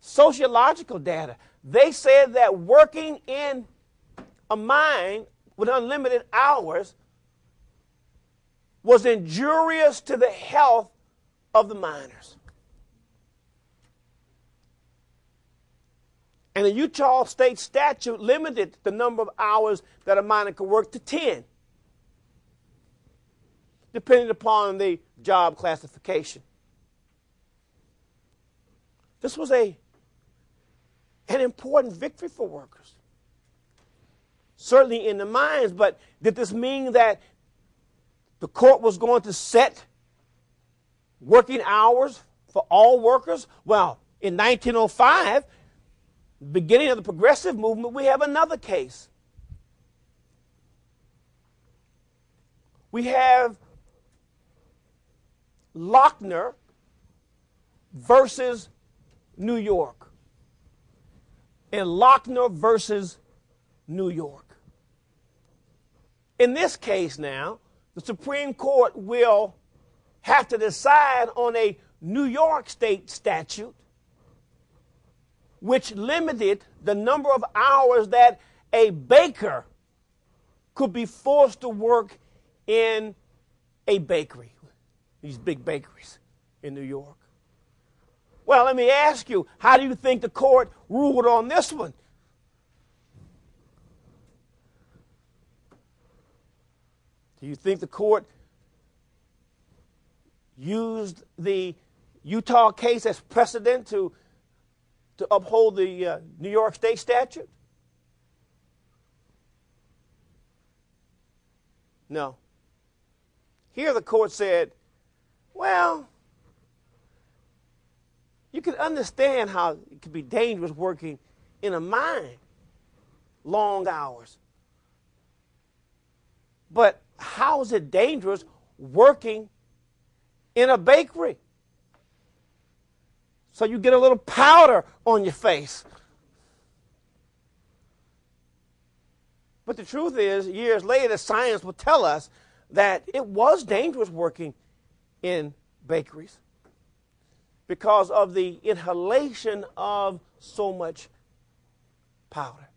Sociological data. They said that working in a mine with unlimited hours was injurious to the health of the miners. And the Utah state statute limited the number of hours that a miner could work to 10. depending upon the job classification. This was an important victory for workers. Certainly in the mines, but did this mean that the court was going to set working hours for all workers? Well, in 1905, beginning of the progressive movement, we have another case. We have Lochner versus New York. And Lochner versus New York. In this case now, the Supreme Court will have to decide on a New York state statute which limited the number of hours that a baker could be forced to work in a bakery, these big bakeries in New York. Well, let me ask you, how do you think the court ruled on this one? Do you think the court used the Utah case as precedent to uphold the New York state statute? No. Here the court said, well, you can understand how it could be dangerous working in a mine, long hours. But how is it dangerous working in a bakery? So you get a little powder on your face. But the truth is, years later, science will tell us that it was dangerous working in bakeries because of the inhalation of so much powder.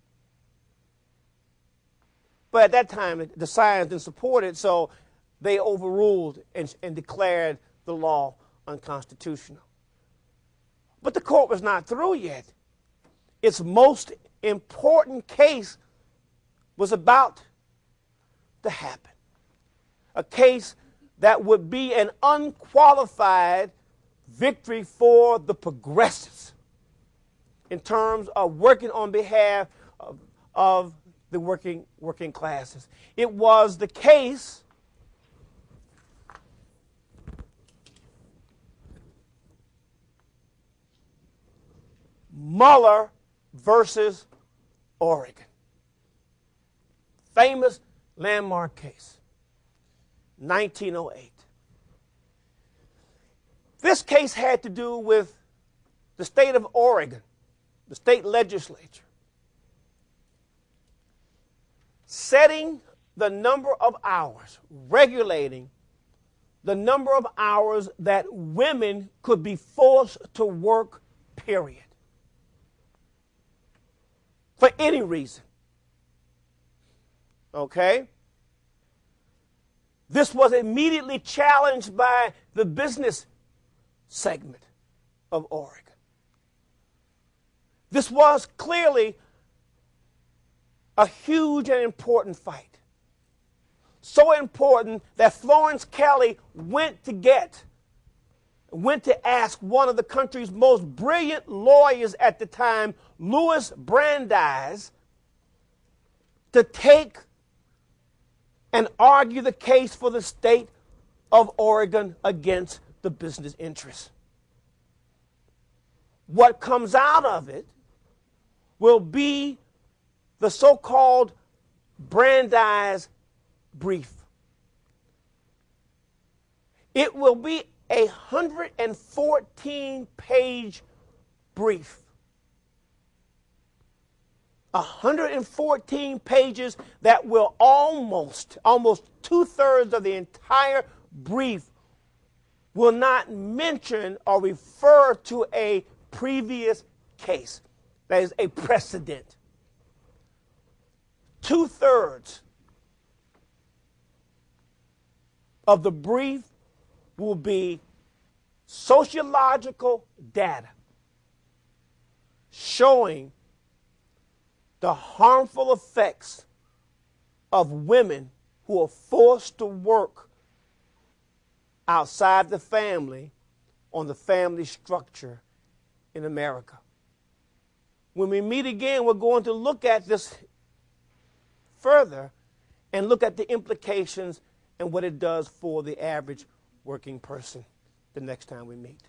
But at that time, the science didn't support it, so they overruled and declared the law unconstitutional. But the court was not through yet. Its most important case was about to happen. A case that would be an unqualified victory for the progressives in terms of working on behalf of the working classes. It was the case Muller versus Oregon. Famous landmark case, 1908. This case had to do with the state of Oregon, the state legislature, setting the number of hours, regulating the number of hours that women could be forced to work, period. For any reason. Okay? This was immediately challenged by the business segment of Oregon. This was clearly a huge and important fight. So important that Florence Kelley went to ask one of the country's most brilliant lawyers at the time, Louis Brandeis, to take and argue the case for the state of Oregon against the business interests. What comes out of it will be the so-called Brandeis brief. It will be a 114-page brief. 114 pages that will almost two-thirds of the entire brief will not mention or refer to a previous case. That is a precedent. Two-thirds of the brief will be sociological data showing the harmful effects of women who are forced to work outside the family on the family structure in America. When we meet again, we're going to look at this further and look at the implications and what it does for the average working person the next time we meet.